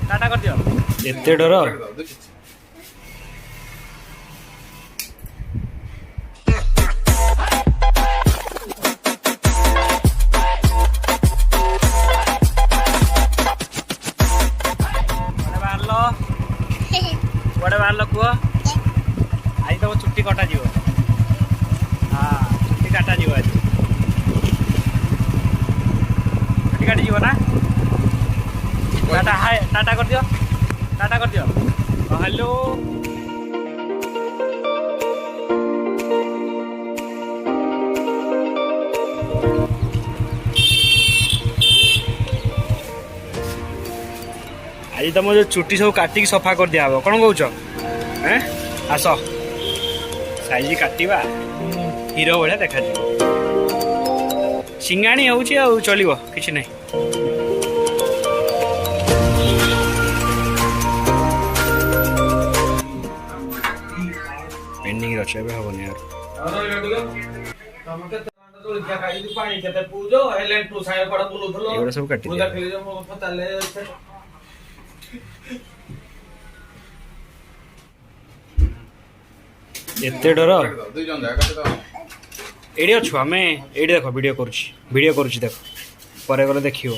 टाटा कर दियो एते डर बड़े बाहर कुह आज तुम छुट्टी कटा जीव हाँ छुट्टी काटा जीव आज छुट्टी काटी जीव ना टाटा हाय टाटा कर दियो हेलो आज तुम जो चुट्टी सब काटिक सफा कर दिया कौन कौच आस साइज काटिबा हीरो भाया देखा सिंगाणी हो चलो कि ना पेंडिंग अच्छे हेनी यार सब काटी एते डर एडी अच्छु आम एडी देख वीडियो करुँ देख पर गले देखियो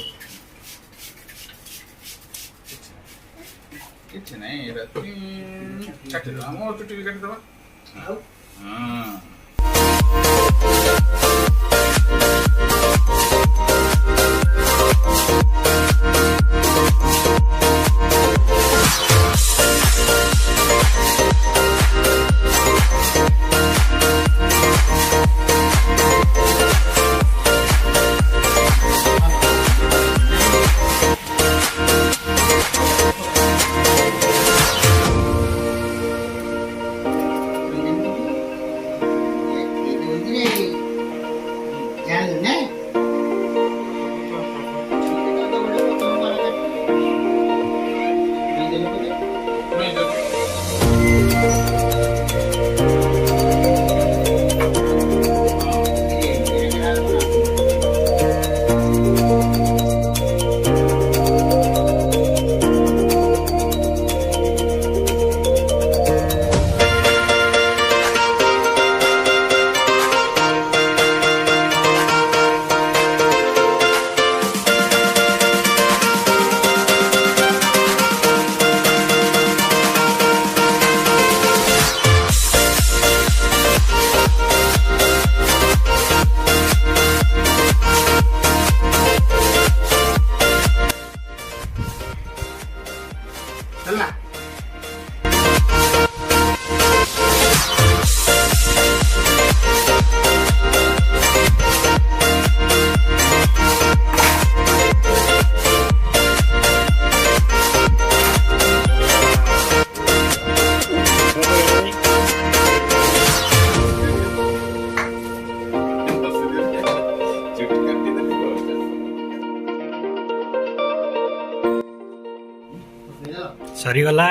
सरीगला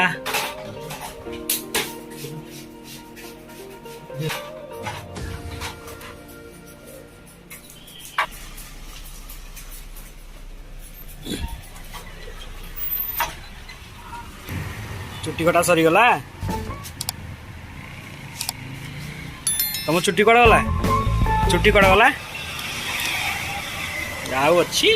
चुट्टी कटा सरीगला तुम चुट्टी कड़ा गला आउ अच्छी